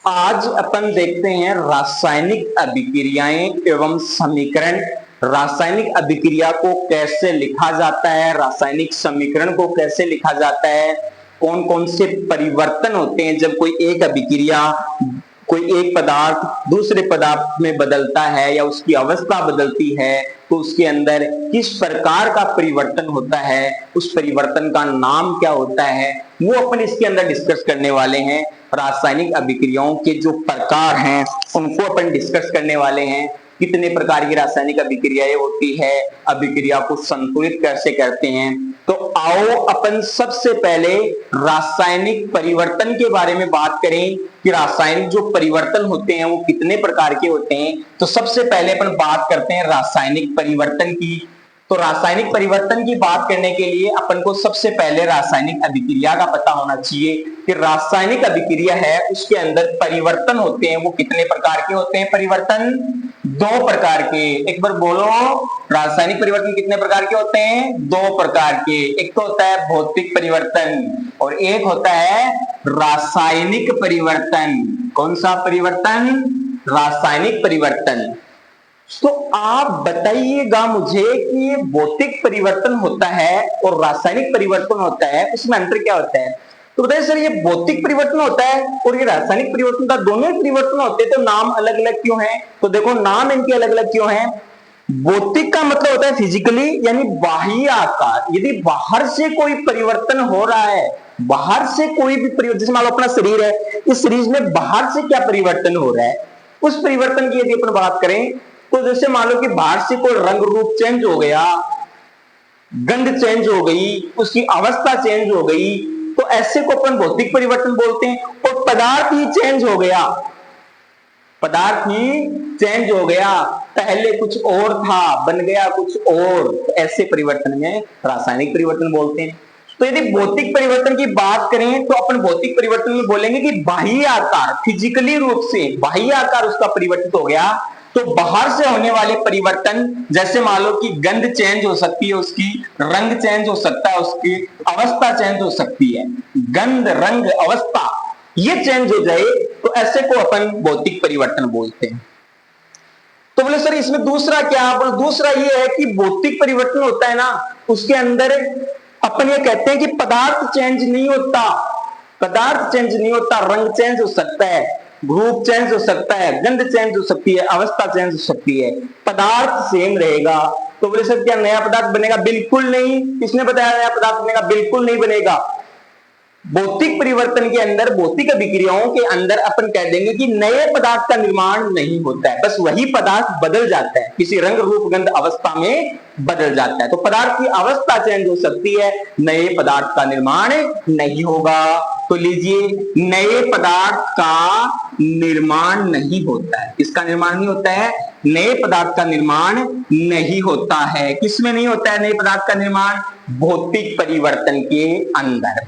आज अपन देखते हैं रासायनिक अभिक्रियाएं एवं समीकरण। रासायनिक अभिक्रिया को कैसे लिखा जाता है, रासायनिक समीकरण को कैसे लिखा जाता है, कौन कौन से परिवर्तन होते हैं जब कोई एक अभिक्रिया, कोई एक पदार्थ दूसरे पदार्थ में बदलता है या उसकी अवस्था बदलती है तो उसके अंदर किस प्रकार का परिवर्तन होता है, उस परिवर्तन का नाम क्या होता है, वो अपन इसके अंदर डिस्कस करने वाले हैं। रासायनिक अभिक्रियाओं के जो प्रकार हैं उनको अपन डिस्कस करने वाले हैं। कितने प्रकार की रासायनिक अभिक्रियाएं होती है, अभिक्रिया को संतुलित कैसे करते हैं। तो आओ अपन सबसे पहले रासायनिक परिवर्तन के बारे में बात करें कि रासायनिक जो परिवर्तन होते हैं वो कितने प्रकार के होते हैं। तो सबसे पहले अपन बात करते हैं रासायनिक परिवर्तन की। तो रासायनिक परिवर्तन की बात करने के लिए अपन को सबसे पहले रासायनिक अभिक्रिया का पता होना चाहिए कि रासायनिक अभिक्रिया है उसके अंदर परिवर्तन होते हैं वो कितने प्रकार के होते हैं। परिवर्तन दो प्रकार के, एक बार बोलो, रासायनिक परिवर्तन कितने प्रकार के होते हैं? दो प्रकार के। एक तो होता है भौतिक परिवर्तन और एक होता है रासायनिक परिवर्तन। कौन सा परिवर्तन? रासायनिक परिवर्तन। तो आप बताइएगा मुझे कि ये भौतिक परिवर्तन होता है और रासायनिक परिवर्तन होता है, उसमें अंतर क्या होता है? तो बताइए सर, ये भौतिक परिवर्तन होता है और ये रासायनिक परिवर्तन का दोनों ही परिवर्तन होते हैं, तो नाम अलग अलग क्यों है? तो देखो नाम इनके अलग अलग क्यों है। भौतिक का मतलब होता है फिजिकली, यानी बाह्य आकार। यदि बाहर से कोई परिवर्तन हो रहा है, बाहर से कोई भी परिवर्तन, जैसे मान लो अपना शरीर है, इस शरीर में बाहर से क्या परिवर्तन हो रहा है, उस परिवर्तन की यदि अपन बात करें तो जैसे मान लो कि बाहर से कोई रंग रूप चेंज हो गया, गंध चेंज हो गई, उसकी अवस्था चेंज हो गई, तो ऐसे को अपन भौतिक परिवर्तन बोलते हैं। और पदार्थ ही चेंज हो गया, पदार्थ ही चेंज हो गया, पहले कुछ और था बन गया कुछ और, तो ऐसे परिवर्तन में रासायनिक परिवर्तन बोलते हैं। तो यदि भौतिक परिवर्तन की बात करें तो अपन भौतिक परिवर्तन में बोलेंगे कि बाह्य आकार, फिजिकली रूप से बाह्य आकार उसका परिवर्तित हो गया। तो बाहर से होने वाले परिवर्तन, जैसे मान लो कि गंध चेंज हो सकती है, उसकी रंग चेंज हो सकता है, उसकी अवस्था चेंज हो सकती है, गंध रंग अवस्था ये चेंज हो जाए तो ऐसे को अपन भौतिक परिवर्तन बोलते हैं। तो बोले सर इसमें दूसरा क्या? बोले दूसरा ये है कि भौतिक परिवर्तन होता है ना, उसके अंदर अपन ये कहते हैं कि पदार्थ चेंज नहीं होता, पदार्थ चेंज नहीं होता, रंग चेंज हो सकता है, रूप चेंज हो सकता है, गंध चेंज हो सकती है, अवस्था चेंज हो सकती है, पदार्थ सेम रहेगा। तो बोले सर क्या नया पदार्थ बनेगा? बिल्कुल नहीं। किसने बताया नया पदार्थ बनेगा? बिल्कुल नहीं बनेगा। भौतिक परिवर्तन के अंदर, भौतिक अभिक्रियाओं के अंदर अपन कह देंगे कि नए पदार्थ का निर्माण नहीं होता है, बस वही पदार्थ बदल जाता है, किसी रंग रूप गंध अवस्था में बदल जाता है। तो पदार्थ की अवस्था चेंज हो सकती है, नए पदार्थ का निर्माण नहीं होगा। तो लीजिए, नए पदार्थ का निर्माण नहीं होता है। किसका निर्माण नहीं होता है? नए पदार्थ का निर्माण नहीं होता है। किसमें नहीं होता है नए पदार्थ का निर्माण? भौतिक परिवर्तन के अंदर।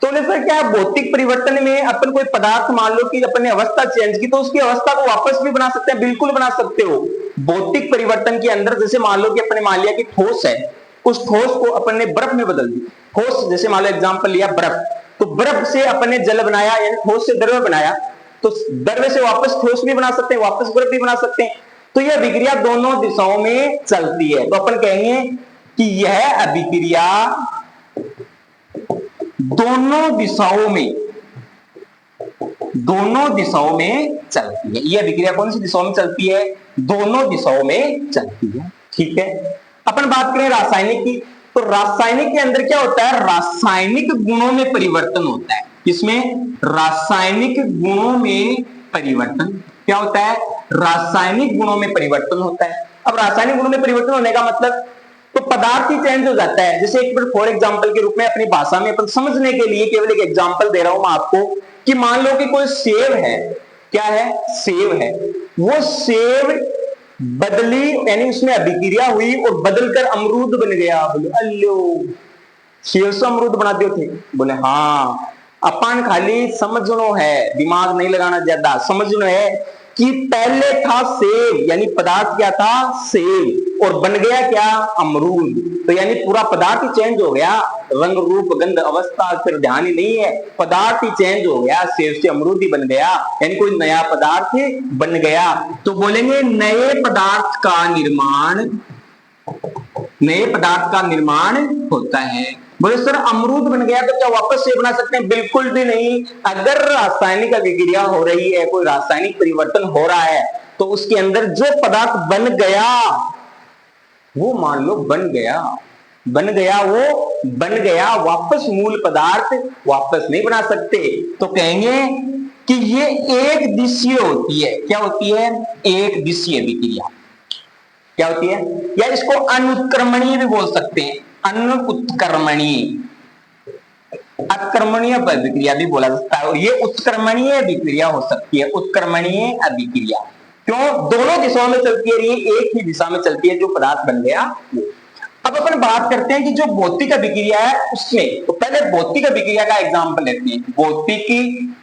तो सर क्या भौतिक परिवर्तन में अपन कोई पदार्थ, मान लो कि अपन ने अवस्था चेंज की, तो उसकी अवस्था को वापस भी बना सकते हैं? बिल्कुल बना सकते हो। भौतिक परिवर्तन के अंदर जैसे मान लो कि अपन ने मान लिया कि ठोस है, उस ठोस को अपन ने बर्फ में बदल दी। ठोस, जैसे मान लो एग्जांपल लिया बर्फ, तो बर्फ से अपन ने जल बनाया, यानी ठोस से द्रव्य बनाया, तो द्रव्य से वापस ठोस भी बना सकते हैं, वापस बर्फ भी बना सकते हैं। तो यह अभिक्रिया दोनों दिशाओं में चलती है। तो अपन कहेंगे कि यह अभिक्रिया दोनों दिशाओं में चलती है। यह अभिक्रिया कौन सी दिशाओं में चलती है? दोनों दिशाओं में चलती है। ठीक है, अपन बात करें रासायनिक की, तो रासायनिक के अंदर क्या होता है? रासायनिक गुणों में परिवर्तन होता है। किसमें? रासायनिक गुणों में परिवर्तन। क्या होता है? रासायनिक गुणों में परिवर्तन होता है। अब रासायनिक गुणों में परिवर्तन होने का मतलब, तो पदार्थ ही चेंज हो जाता है। जैसे एक बार फॉर एग्जांपल के रूप में अपनी भाषा में अपन समझने के लिए केवल एक एग्जांपल दे रहा हूं मैं आपको, कि मान लो कि कोई सेब है, क्या है? सेब है। वो सेब बदली, यानी उसमें अभिक्रिया हुई और बदलकर अमरूद बन गया। बोले अल्लो, सेब से अमरूद बना दिए थे? बोले हाँ, अपन खाली समझनो है, दिमाग नहीं लगाना ज्यादा, समझनो है कि पहले था सेब, यानी पदार्थ क्या था, सेब, और बन गया क्या, अमरूद। तो यानी पूरा पदार्थ ही चेंज हो गया, रंग रूप गंध अवस्था फिर ध्यान ही नहीं है, पदार्थ ही चेंज हो गया, सेब से अमरूद ही बन गया, यानी कोई नया पदार्थ बन गया। तो बोलेंगे नए पदार्थ का निर्माण, नए पदार्थ का निर्माण होता है। बोले सर अमरूद बन गया तो क्या वापस से बना सकते हैं? बिल्कुल भी नहीं। अगर रासायनिक अभिक्रिया हो रही है, कोई रासायनिक परिवर्तन हो रहा है, तो उसके अंदर जो पदार्थ बन गया वो मान लो बन गया, वो बन गया, वापस मूल पदार्थ वापस नहीं बना सकते। तो कहेंगे कि ये एक दिशीय होती है। क्या होती है? एक दिशीय अभिक्रिया। क्या होती है? या इसको अनुत्क्रमणीय भी बोल सकते हैं, अनुत्क्रमणीय, अत्क्रमणीय अभिक्रिया भी बोला जाता है, और ये उत्क्रमणीय अभिक्रिया हो सकती है, उत्क्रमणीय अभिक्रिया। क्यों? दोनों दिशाओं में चलती है, एक ही दिशा में चलती है, जो पदार्थ बन गया वो। अब अपन बात करते हैं कि जो भौतिक अभिक्रिया है उसमें, तो पहले भौतिक अभिक्रिया का एग्जाम्पल लेते हैं, भौतिक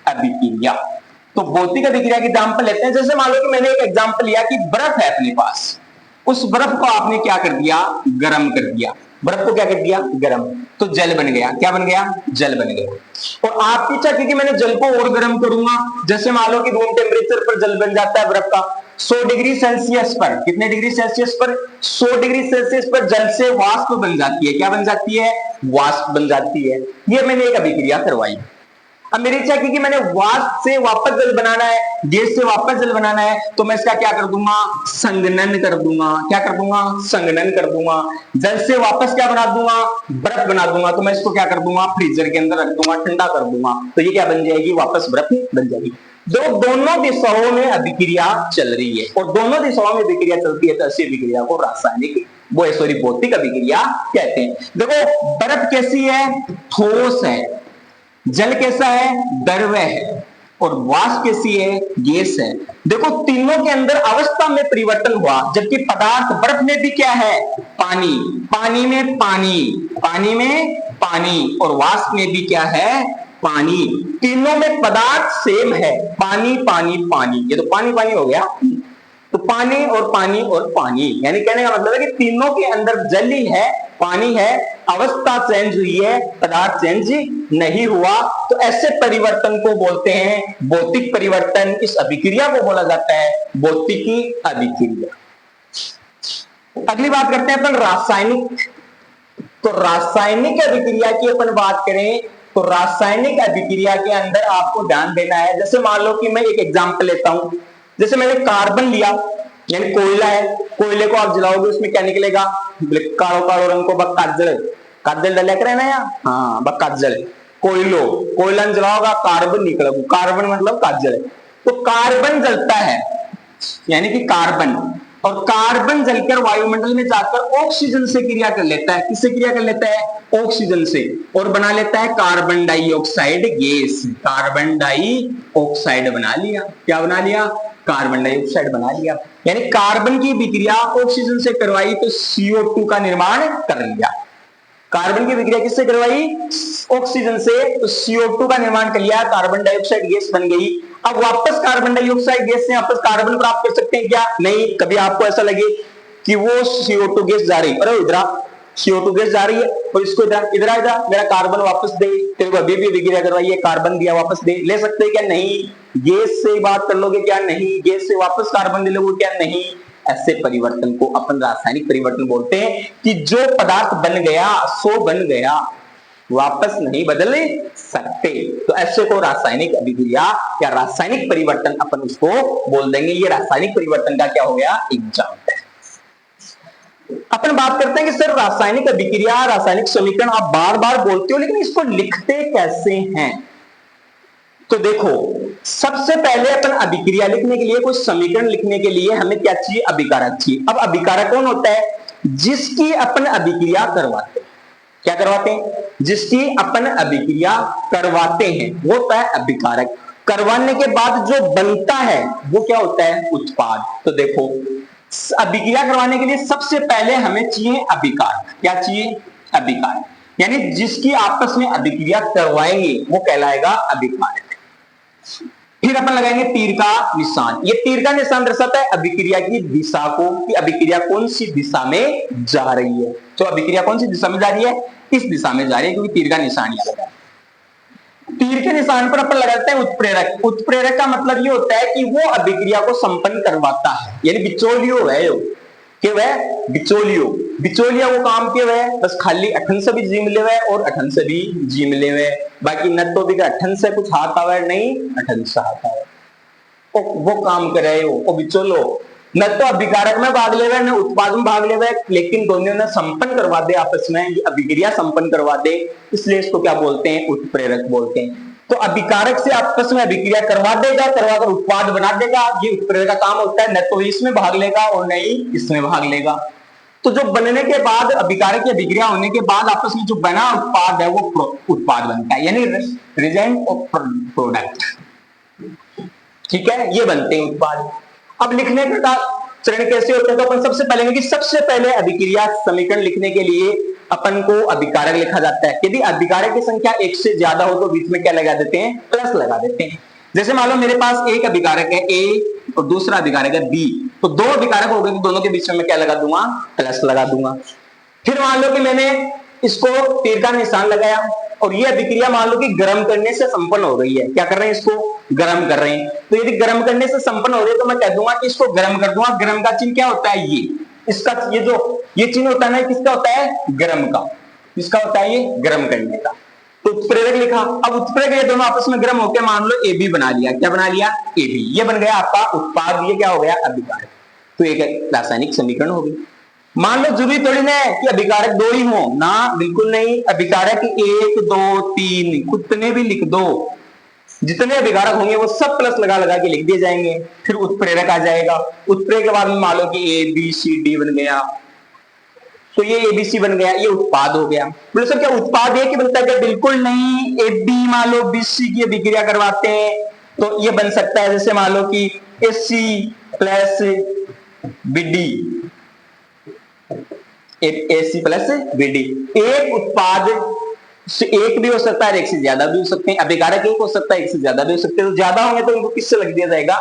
अभिक्रिया। तो भौतिक अभिक्रिया के एग्जाम्पल लेते हैं, जैसे मान लो कि मैंने एक एग्जाम्पल लिया कि बर्फ है अपने पास, उस बर्फ को आपने क्या कर दिया, गर्म कर दिया, बर्फ को क्या कर दिया, गर्म, तो जल बन गया। क्या बन गया? जल बन गया। और आपकी इच्छा की कि मैंने जल को और गर्म करूंगा, जैसे मान लो कि रूम टेम्परेचर पर जल बन जाता है बर्फ का 100 डिग्री सेल्सियस पर, कितने डिग्री सेल्सियस पर, 100 डिग्री सेल्सियस पर जल से वाष्प बन जाती है। क्या बन जाती है? वाष्प बन जाती है। ये मैंने एक अभिक्रिया करवाई। अब मेरी इच्छा की कि मैंने वाष्प से वापस जल बनाना है, गैस से वापस जल बनाना है, तो मैं इसका क्या कर दूंगा, संघनन कर दूंगा। क्या कर दूंगा? संघनन कर दूंगा। जल से वापस क्या बना दूंगा, बर्फ बना दूंगा। तो मैं इसको क्या कर दूंगा, फ्रीजर के अंदर रख दूंगा, ठंडा कर दूंगा, तो ये क्या बन जाएगी, वापस बर्फ बन जाएगी। दोनों दिशाओं में अभिक्रिया चल रही है, और दोनों दिशाओं में अभिक्रिया चलती है, तो ऐसी अभिक्रिया को रासायनिक भौतिक अभिक्रिया कहते हैं। देखो बर्फ कैसी है, ठोस है, जल कैसा है, द्रव है, और वाष्प कैसी है, गैस है। देखो तीनों के अंदर अवस्था में परिवर्तन हुआ, जबकि पदार्थ बर्फ में भी क्या है, पानी, पानी में पानी, पानी में पानी, और वाष्प में भी क्या है, पानी। तीनों में पदार्थ सेम है, पानी पानी पानी, ये तो पानी पानी हो गया। तो पानी और पानी और पानी, यानी कहने का मतलब है कि तीनों के अंदर जल ही है, पानी है, अवस्था चेंज हुई है, पदार्थ चेंज नहीं हुआ। तो ऐसे परिवर्तन को बोलते हैं भौतिक परिवर्तन। इस अभिक्रिया को बोला जाता है भौतिकी अभिक्रिया। अगली बात करते हैं अपन रासायनिक। तो रासायनिक अभिक्रिया की अपन बात करें, तो रासायनिक अभिक्रिया के अंदर आपको ध्यान देना है। जैसे मान लो कि मैं एक एग्जांपल लेता हूं, जैसे मैंने कार्बन लिया, यानी कोयला है, कोयले को आप जलाओगे उसमें क्या निकलेगा, कालो कालो रंग को बक काजल, काजल डले करे ना यार, हाँ बक काजल, कोयलो, कोयला जलाओगा कार्बन निकलेगा, कार्बन मतलब काजल। तो कार्बन जलता है, यानी कि कार्बन, और कार्बन जलकर वायुमंडल में जाकर ऑक्सीजन से क्रिया कर लेता है। किससे क्रिया कर लेता है? ऑक्सीजन से, और बना लेता है carbon dioxide gas. Carbon dioxide बना लिया। क्या बना लिया? कार्बन डाइऑक्साइड बना लिया। यानी कार्बन की विक्रिया ऑक्सीजन से करवाई तो CO2 का निर्माण कर लिया। कार्बन की विक्रिया किससे करवाई? ऑक्सीजन से, तो CO2 का निर्माण कर लिया, कार्बन डाइऑक्साइड गैस बन गई। अब वापस कार्बन डाइऑक्साइड गैस से वापस कार्बन प्राप्त कर सकते हैं क्या? नहीं। कभी आपको ऐसा लगे कि वो CO2 गैस जा रही, अरे इधर CO2 गैस जा रही है, और इसको इधर मेरा कार्बन वापस दे, तेरे को अभी भी विक्रिया करवाई है, कार्बन दिया वापस दे, ले सकते हैं क्या? नहीं। गैस से बात कर लोगे क्या? नहीं। गैस से वापस कार्बन ले लोगे क्या? नहीं। ऐसे परिवर्तन को अपन रासायनिक परिवर्तन बोलते हैं, कि जो पदार्थ बन गया सो बन गया, वापस नहीं बदल सकते। तो ऐसे को रासायनिक अभिक्रिया या रासायनिक परिवर्तन अपन उसको बोल देंगे। ये रासायनिक परिवर्तन का क्या हो गया? एग्जाम्पल। अपन बात करते हैं कि सर रासायनिक अभिक्रिया, रासायनिक समीकरण आप बार बार बोलते हो, लेकिन इसको लिखते कैसे हैं? तो देखो सबसे पहले अपन अभिक्रिया लिखने के लिए, कोई समीकरण लिखने के लिए हमें क्या चाहिए? अभिकारक चाहिए। अब अभिकारक कौन होता है? जिसकी अपन अभिक्रिया करवाते हैं। क्या करवाते हैं? जिसकी अपन अभिक्रिया करवाते हैं वो होता है अभिकारक। करवाने के बाद जो बनता है वो क्या होता है? उत्पाद। तो देखो अभिक्रिया करवाने के लिए सबसे पहले हमें चाहिए अभिकारक। क्या चाहिए? अभिकारक, यानी जिसकी आपस में अभिक्रिया करवाएंगे वो कहलाएगा अभिकारक। फिर अपन लगाएंगे तीर का निशान। ये तीर का निशान दर्शाता है अभिक्रिया की दिशा को, कि अभिक्रिया कौन सी दिशा में जा रही है। तो अभिक्रिया कौन सी दिशा में जा रही है, इस दिशा में जा रही है, क्योंकि तीर का निशान यहां लगा है। तीर के निशान पर अपन लगाते हैं उत्प्रेरक। उत्प्रेरक का मतलब ये होता है कि वो अभिक्रिया को संपन्न करवाता है, यानी बिचौलियो है कि वह बिचौलियो। बिचौलिया वो काम के वह बस खाली अठन से भी जी मिले हुए और अठन से भी जी मिले हुए, बाकी न तो भी अठन से कुछ हाथ आवे नहीं अठन से हाथ आवे, वो काम करे वो बिचौलो। न तो अभिकारक में भाग ले न उत्पाद में भाग ले, लेकिन दोनों ने संपन्न करवा दे आपस में, ये अभिक्रिया संपन्न करवा दे, इसलिए इसको क्या बोलते हैं, उत्प्रेरक बोलते हैं। तो अभिकारक से आपस में अभिक्रिया करवा देगा, करवाकर उत्पाद बना देगा, ये उत्प्रेरक का काम होता है। न तो इसमें भाग लेगा और न ही इसमें भाग लेगा। तो जो बनने के बाद अभिकारक की अभिक्रिया होने के बाद आपस में जो बना उत्पाद है वो उत्पाद बनता है, यानी रिजल्ट ऑफ प्रोडक्ट। ठीक है, ये बनते हैं उत्पाद। अब लिखने का चरण कैसे होते हैं, तो अपन सबसे पहले कि सबसे पहले अभिक्रिया समीकरण लिखने के लिए अपन को अभिकारक लिखा जाता है। यदि अभिकारक की संख्या एक से ज्यादा हो तो बीच में क्या लगा देते हैं, प्लस लगा देते हैं। जैसे मान लो मेरे पास एक अभिकारक है ए और दूसरा अभिकारक है बी, तो दो अभिकारक हो गए तो दोनों के बीच में मैं क्या लगा दूंगा, प्लस लगा दूंगा। फिर मान लो कि मैंने इसको तीर का निशान लगाया और ये अभिक्रिया मान लो कि गर्म करने से संपन्न हो गई है। क्या कर रहे हैं, इसको गर्म कर रहे हैं। तो यदि गर्म करने से संपन्न हो रही है तो मैं कह दूंगा कि इसको गर्म कर दूंगा। गर्म का चिन्ह क्या होता है, ये इसका ये चिन्ह होता है ना, किसका होता है, गर्म का। किसका होता है, ये गर्म करने का। तो उत्प्रेरक लिखा। अब उत्प्रेरक ये दोनों आपस में गर्म होकर मान लो ए बी बना लिया। क्या बना लिया, ए बी। ये बन गया आपका उत्पाद, ये क्या हो गया, अभिकारक। तो एक रासायनिक समीकरण होगी। मान लो जरूरी थोड़ी ना कि अभिकारक दो ही हो ना, बिल्कुल नहीं। अभिकारक 1 2 3 कितने भी लिख दो, जितने अभिकारक होंगे वो सब प्लस लगा लगा के लिख दिए जाएंगे। फिर उत्प्रेरक आ जाएगा। उत्प्रेरक के बाद में मान लो कि ए बी सी डी बन गया, तो ये एबीसी बन गया, ये उत्पाद हो गया। बोले सर क्या उत्पाद एक ही बनता है क्या, बिल्कुल नहीं। ए बी मान लो बीसी की अभिक्रिया करवाते हैं तो ये बन सकता है, जैसे मान लो कि AC plus BD, AC plus BD. एक उत्पाद से एक भी हो सकता है, एक से ज्यादा भी हो सकते हैं। अभिकारक एक हो सकता है, एक से ज्यादा भी हो सकते हैं। तो ज्यादा होंगे तो इनको किससे लिख दिया जाएगा,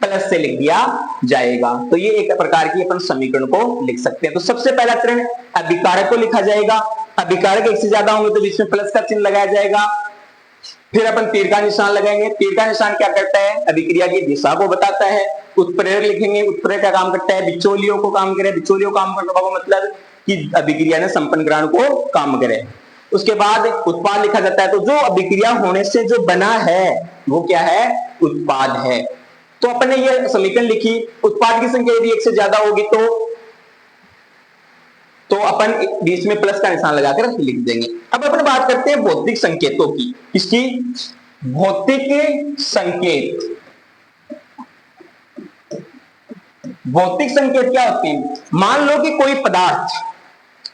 प्लस से लिख दिया जाएगा। तो ये एक प्रकार की अपन समीकरण को लिख सकते हैं। तो सबसे पहला चरण अभिकारक को लिखा जाएगा। अभिकारक एक से ज्यादा होंगे तो बीच में प्लस का चिन्ह लगाया जाएगा। फिर अपन तीर का निशान लगाएंगे। तीर का निशान क्या करता है, अभिक्रिया की दिशा को बताता है। उत्प्रेरक लिखेंगे। उत्प्रेरक का काम करता है बिचौलियों को काम करे। बिचौलियों काम करने का मतलब कि अभिक्रिया ने संपन्न ग्रहण को काम करे। उसके बाद उत्पाद लिखा जाता है। तो जो अभिक्रिया होने से जो बना है वो क्या है, उत्पाद है। तो अपन ने ये समीकरण लिखी। उत्पाद की संख्या यदि एक से ज्यादा होगी तो अपन बीच में प्लस का निशान लगाकर लिख देंगे। अब अपन बात करते हैं भौतिक संकेतों की। इसकी भौतिक संकेत, भौतिक संकेत क्या होते हैं। मान लो कि कोई पदार्थ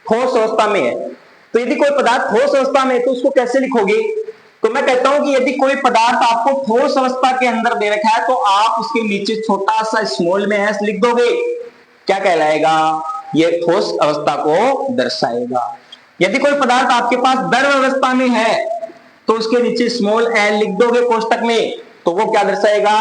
ठोस अवस्था में है, तो यदि कोई पदार्थ ठोस अवस्था में है तो उसको कैसे लिखोगे। तो मैं कहता हूं कि यदि कोई पदार्थ आपको ठोस अवस्था के अंदर दे रखा है तो आप उसके नीचे छोटा सा स्मॉल में एस लिख दोगे। क्या कहलाएगा, ये ठोस अवस्था को दर्शाएगा। यदि कोई पदार्थ आपके पास द्रव अवस्था में है तो उसके नीचे स्मॉल एल लिख दोगे कोष्टक में, तो वो क्या दर्शाएगा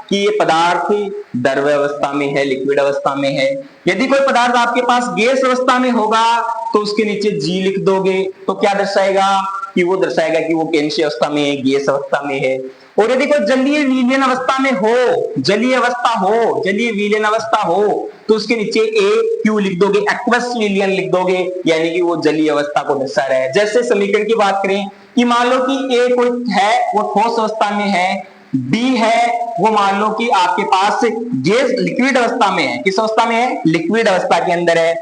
कि ये पदार्थ द्रव अवस्था में है, लिक्विड अवस्था में है। यदि कोई पदार्थ आपके पास गैस अवस्था में होगा तो उसके नीचे जी लिख दोगे, तो क्या दर्शाएगा कि वो दर्शाएगा कि वो कौन सी अवस्था में है, गैस अवस्था में है। और यदि कोई जलीय विलयन अवस्था में हो, जलीय अवस्था हो, जलीय विलयन अवस्था हो तो उसके नीचे ए क्यू लिख दोगे, एक्वस विलयन लिख दोगे, यानी कि वो जलीय अवस्था को दर्शा रहा है। जैसे समीकरण की बात करें कि मान लो कि ए कोई है वो ठोस अवस्था में है, बी है वो मान लो कि आपके पास गैस लिक्विड अवस्था में है। किस अवस्था में है, लिक्विड अवस्था के अंदर है,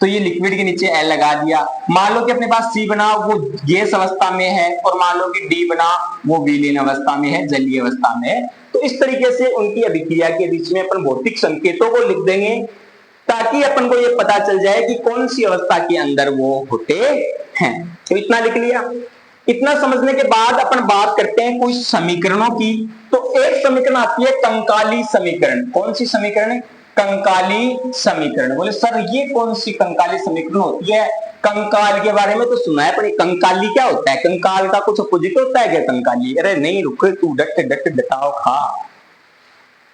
तो ये लिक्विड के नीचे एल लगा दिया। मान लो कि अपने पास सी बना वो गैस अवस्था में है और मान लो कि डी बना वो विलीन अवस्था में है, जलीय अवस्था में है। तो इस तरीके से उनकी अभिक्रिया के बीच में अपन भौतिक संकेतों को लिख देंगे ताकि अपन को ये पता चल जाए कि कौन सी अवस्था के अंदर वो होते हैं। तो इतना लिख लिया। इतना समझने के बाद अपन बात करते हैं कुछ समीकरणों की। तो एक समीकरण आती है कंकाली समीकरण। कौन सी समीकरण है, कंकाली समीकरण। बोले सर ये कौन सी कंकाली समीकरण होती है, कंकाल के बारे में तो सुना है पर कंकाली क्या होता है, कंकाल का कुछ अपोजिट होता है क्या कंकाली। अरे नहीं रुको तू डट डट डटाओ खा,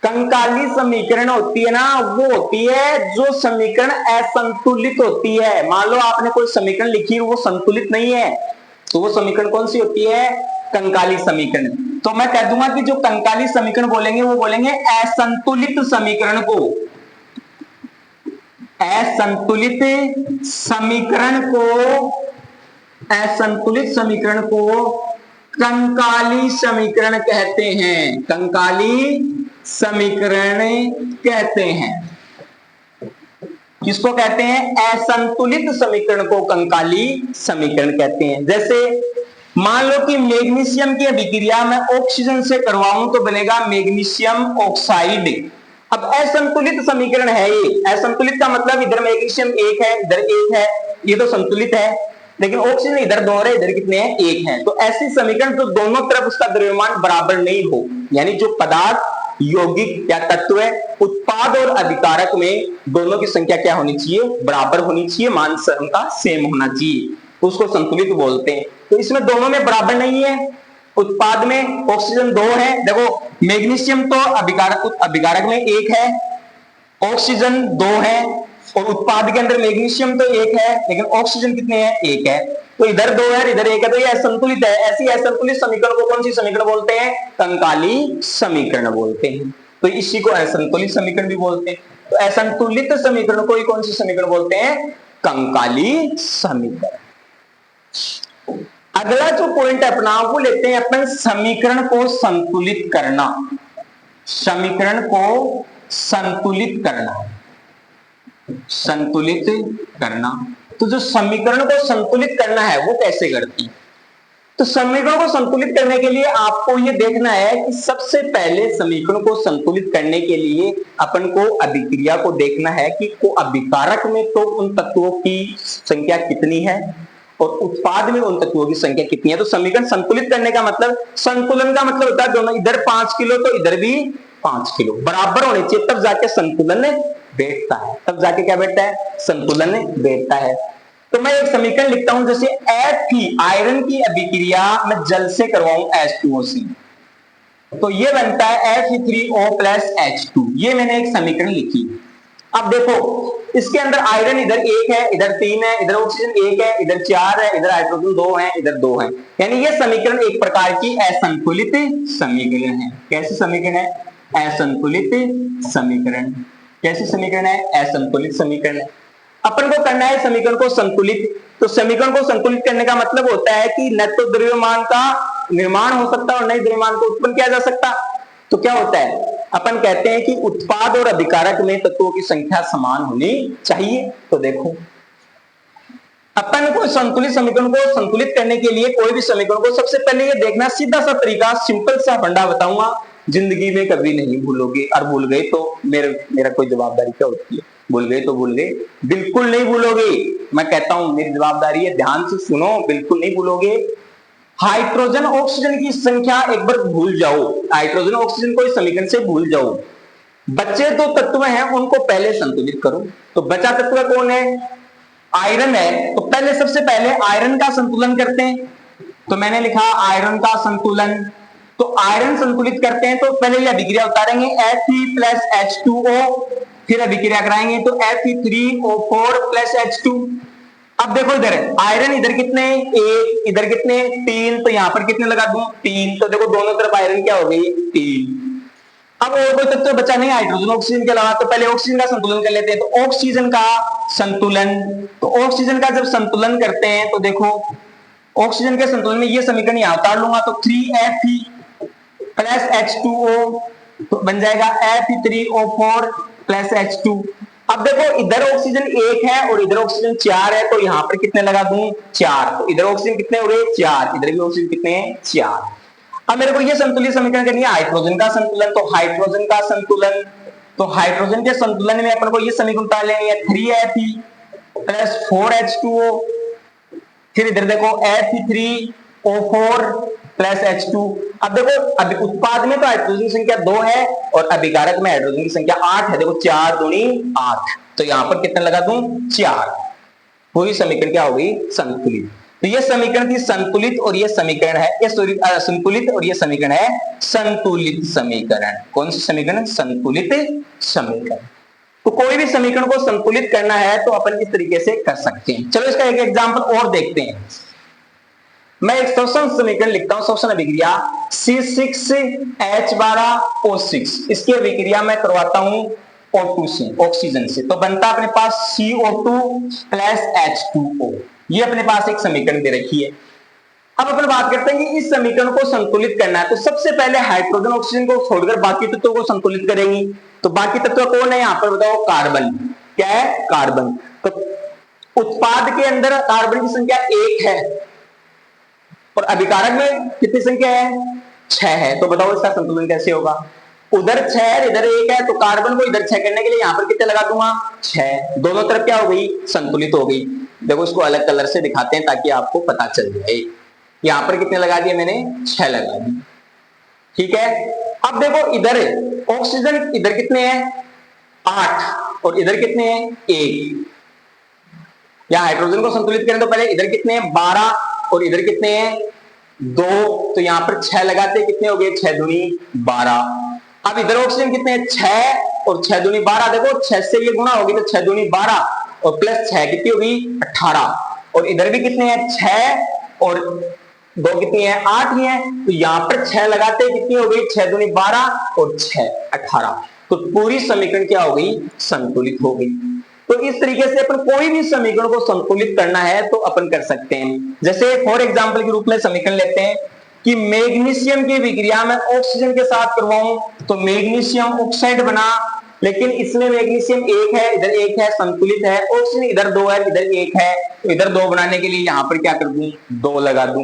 कंकाली समीकरण होती है ना, वो होती है जो समीकरण असंतुलित होती है। मान लो आपने कोई समीकरण लिखी वो संतुलित नहीं है, तो वो समीकरण कौन सी होती है? कंकाली समीकरण। तो मैं कह दूंगा कि जो कंकाली समीकरण बोलेंगे वो बोलेंगे असंतुलित समीकरण को। असंतुलित समीकरण को कंकाली समीकरण कहते हैं। कंकाली समीकरण कहते हैं। किसको कहते हैं? असंतुलित समीकरण को कंकाली समीकरण कहते हैं। जैसे मान लो कि मैग्नीशियम की अभिक्रिया में ऑक्सीजन से करवाऊं तो बनेगा मैग्नीशियम ऑक्साइड। अब असंतुलित समीकरण है ये। असंतुलित का मतलब इधर मैग्नीशियम एक है, इधर एक है, ये तो संतुलित है। लेकिन ऑक्सीजन इधर दो है, इधर कितने हैं? एक है। तो ऐसी समीकरण जो दोनों तरफ उसका द्रव्यमान बराबर नहीं हो, यानी जो पदार्थ यौगिक या तत्व है, उत्पाद और अभिकारक में दोनों की संख्या क्या होनी चाहिए? बराबर होनी चाहिए, मान उनका सेम होना चाहिए, तो उसको संतुलित बोलते हैं। तो इसमें दोनों में बराबर नहीं है। उत्पाद में ऑक्सीजन 2 है, देखो मैग्नीशियम तो अभिकारक में 1 है, ऑक्सीजन 2 है, और उत्पाद के अंदर मैग्नीशियम तो 1 है, लेकिन ऑक्सीजन कितने हैं? 1 है। तो इधर 2 है, इधर 1 है, तो ये असंतुलित है। ऐसी असंतुलित समीकरण को कौन सी समीकरण बोलते हैं? कंकाली समीकरण बोलते हैं। तो इसी को असंतुलित समीकरण भी बोलते हैं। तो असंतुलित समीकरण को कौन सी समीकरण बोलते हैं? कंकाली समीकरण। अगला जो पॉइंट अपना वो लेते हैं अपन समीकरण को संतुलित करना। समीकरण को संतुलित करना, संतुलित करना। तो जो समीकरण को संतुलित करना है वो कैसे करती है? तो समीकरण को संतुलित करने के लिए आपको ये देखना है कि सबसे पहले समीकरण को संतुलित करने के लिए अपन को अभिक्रिया को देखना है कि को अभिकारक में तो उन तत्वों की संख्या कितनी है और उत्पाद में उन तत्वों की संख्या कितनी है। तो समीकरण संतुलित करने का मतलब, संतुलन का मतलब होता है दोनों, इधर 5 किलो तो इधर भी 5 किलो बराबर होने चाहिए, तब जाके संतुलन बैठता है। तब जाके क्या बैठता है? संतुलन बैठता है। तो मैं एक समीकरण लिखता हूं, जैसे Fe आयरन की अभिक्रिया मैं जल से करवाऊं H2O से, तो ये बनता है Fe3O + H2। ये मैंने एक समीकरण लिखी। अब देखो इसके अंदर आयरन इधर 1 है, इधर 3 है, इधर ऑक्सीजन 1 है, इधर 4 है, इधर हाइड्रोजन 2 है, इधर 2 है। यानी ये समीकरण एक प्रकार की असंतुलित समीकरण है। कैसी समीकरण है? असंतुलित समीकरण। कैसी समीकरण है? असंतुलित समीकरण है। अपन को करना है समीकरण को संतुलित। तो समीकरण को संतुलित करने का मतलब होता है कि न तो द्रव्यमान का निर्माण हो सकता और न ही द्रव्यमान को उत्पन्न किया जा सकता। तो क्या होता है? अपन कहते हैं कि उत्पाद और अभिकारक में तत्वों की संख्या समान होनी चाहिए। तो देखो अपन को संतुलित समीकरण को संतुलित करने के लिए कोई भी समीकरण को सबसे पहले ये देखना, सीधा सा तरीका, सिंपल सा फंडा बताऊंगा, जिंदगी में कभी नहीं भूलोगे, और भूल गए तो मेरा कोई जवाबदारी क्या होती है? भूल गए तो भूल गए, बिल्कुल नहीं भूलोगे। मैं कहता हूं मेरी जवाबदारी है, ध्यान से सुनो, बिल्कुल नहीं भूलोगे। हाइड्रोजन ऑक्सीजन की संख्या एक बार भूल जाओ, हाइड्रोजन ऑक्सीजन को इस समीकरण से भूल जाओ। बचे दो तत्व हैं उनको पहले संतुलित करो। तो बचा तत्व कौन है? आयरन है। तो पहले सबसे पहले आयरन का संतुलन करते हैं। तो मैंने लिखा आयरन का संतुलन। तो आयरन संतुलित करते हैं तो पहले ये अभिक्रिया उतारेंगे Fe + H2O, फिर अभिक्रिया कराएंगे तो Fe3O4 + H2। अब देखो इधर आयरन इधर कितने? 1, इधर कितने? 3। तो यहां पर कितने लगा दूं? 3। तो देखो दोनों तरफ आयरन क्या हो गई? 3। अब और कोई तत्व बचा नहीं हाइड्रोजन ऑक्सीजन के अलावा, तो पहले ऑक्सीजन का संतुलन कर लेते हैं। तो ऑक्सीजन का संतुलन, तो ऑक्सीजन का जब संतुलन करते हैं तो देखो ऑक्सीजन के संतुलन में ये समीकरण यहां उतार लूंगा, तो 3Fe + H2O तो बन जाएगा Fe3O4 + H2। अब देखो इधर ऑक्सीजन 1 है और इधर ऑक्सीजन 4 है, तो यहां पर कितने लगा दूं? 4। तो इधर ऑक्सीजन कितने हो गए? 4। इधर भी ऑक्सीजन कितने हैं? 4। अब मेरे को ये संतुलित समीकरण करनी है हाइड्रोजन का संतुलन। तो हाइड्रोजन का संतुलन, तो हाइड्रोजन के संतुलन में अपन को ये समीकरण उतार लेनी है, 3Fe + 4H2O, फिर इधर देखो Fe3O4 + H2। अब देखो अभी उत्पाद में तो हाइड्रोजन की संख्या 2 है और अभिकारक में हाइड्रोजन की संख्या 8 है। देखो 4 दूनी 8, तो यहां पर कितना लगा दूं? 4। पूरी समीकरण क्या हो गई? संतुलित। तो ये समीकरण थी संतुलित और ये समीकरण है ये संतुलित और ये समीकरण है संतुलित समीकरण। कौन सी समीकरण? संतुलित समीकरण। तो कोई भी समीकरण को संतुलित करना है तो अपन इस तरीके से कर सकते हैं। चलो इसका एक एग्जांपल और देखते हैं। मैं एक श्वसन समीकरण लिखता हूं, श्वसन अभिक्रिया C6H12O6। इसकी अभिक्रिया मैं करवाता हूं O2 से, ऑक्सीजन से, तो बनता अपने पास CO2 प्लस H2O। ये अपने पास एक समीकरण दे रखी है। अब अपन बात करते हैं कि इस समीकरण को संतुलित करना है तो सबसे पहले हाइड्रोजन ऑक्सीजन को छोड़कर बाकी तत्वों को संतुलित करेंगे। तो बाकी तत्व कौन है यहां पर बताओ? कार्बन। क्या है? कार्बन। तो उत्पाद के अंदर कार्बन की संख्या 1 है और अभिकारक में कितनी संख्या है? 6 है। तो बताओ इसका संतुलन कैसे होगा? उधर 6 है इधर 1 है, तो कार्बन को इधर 6 करने के लिए यहां पर कितने लगा दूंगा? 6। दोनों तरफ क्या हो गई? संतुलित हो गई। देखो इसको अलग कलर से दिखाते हैं ताकि आपको पता चल जाए। यहां पर कितने लगा दिए मैंने? 6 लगा दिए। ठीक है। अब देखो इधर ऑक्सीजन इधर कितने हैं? 8 और इधर कितने हैं? 1। या हाइड्रोजन को संतुलित करें तो पहले इधर कितने हैं? 12 और इधर कितने हैं? 2। तो यहां पर 6 लगाते कितने हो गए? 6 दूनी 12। अब इधर ऑक्सीजन कितने हैं? 6 और 6 दूनी 12। देखो 6 से ये गुणा होगी तो 6 दूनी 12 और प्लस 6 कितनी होगी? 18। और इधर भी कितने हैं? 6 और 2 कितनी है? 8 ही है। तो यहां पर 6 लगाते कितनी हो गई? 6 दूनी 12 और 6 18। तो पूरी समीकरण क्या हो गई? संतुलित हो गई। तो इस तरीके से अपन कोई भी समीकरण को संतुलित करना है तो अपन कर सकते हैं। जैसे फॉर एग्जांपल के रूप में समीकरण लेते हैं कि मैग्नीशियम की विक्रिया में ऑक्सीजन के साथ करवाऊं तो मैग्नीशियम ऑक्साइड बना, लेकिन इसमें मैग्नीशियम 1 है इधर 1 है, संतुलित है। ऑक्सीजन इधर 2 है इधर 1 है, तो इधर 2 बनाने के लिए यहां पर क्या कर दूं? 2 लगा दूं।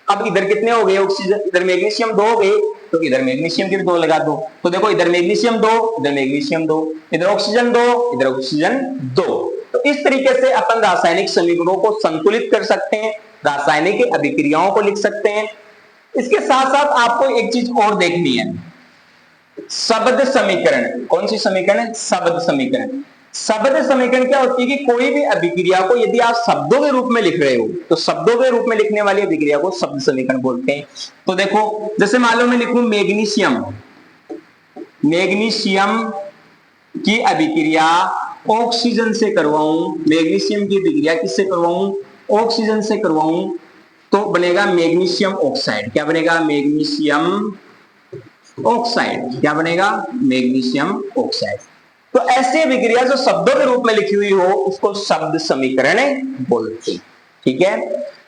अब इधर कितने हो गए ऑक्सीजन? इधर मैग्नीशियम 2 हो गए, तो इधर मैग्नीशियम के भी 2 लगा दो। तो देखो इधर मैग्नीशियम 2 इधर मैग्नीशियम 2, इधर ऑक्सीजन 2 इधर ऑक्सीजन 2। तो इस तरीके से अपन रासायनिक समीकरणों को संतुलित कर सकते हैं, रासायनिक अभिक्रियाओं को लिख सकते हैं। इसके साथ साथ आपको एक चीज और देखनी है, शब्द समीकरण। कौन सी समीकरण? शब्द समीकरण। शब्द समीकरण क्या होती है कि कोई भी अभिक्रिया को यदि आप शब्दों के रूप में लिख रहे हो तो शब्दों के रूप में लिखने वाली अभिक्रिया को शब्द समीकरण बोलते हैं। तो देखो जैसे मान लो मैं लिखूं मैग्नीशियम, मैग्नीशियम की अभिक्रिया ऑक्सीजन से करवाऊं, मैग्नीशियम की अभिक्रिया किससे करवाऊं? ऑक्सीजन से करवाऊं, तो बनेगा मैग्नीशियम ऑक्साइड। क्या बनेगा? Magnesium oxide. क्या बनेगा? Magnesium oxide. तो ऐसी अभिक्रिया जो शब्दों के रूप में लिखी हुई हो उसको शब्द समीकरण बोलते हैं। ठीक है।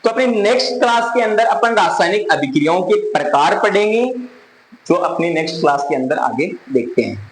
तो अपनी नेक्स्ट क्लास के अंदर अपन रासायनिक अभिक्रियाओं के प्रकार पढ़ेंगे, जो अपनी नेक्स्ट क्लास के अंदर आगे देखते हैं।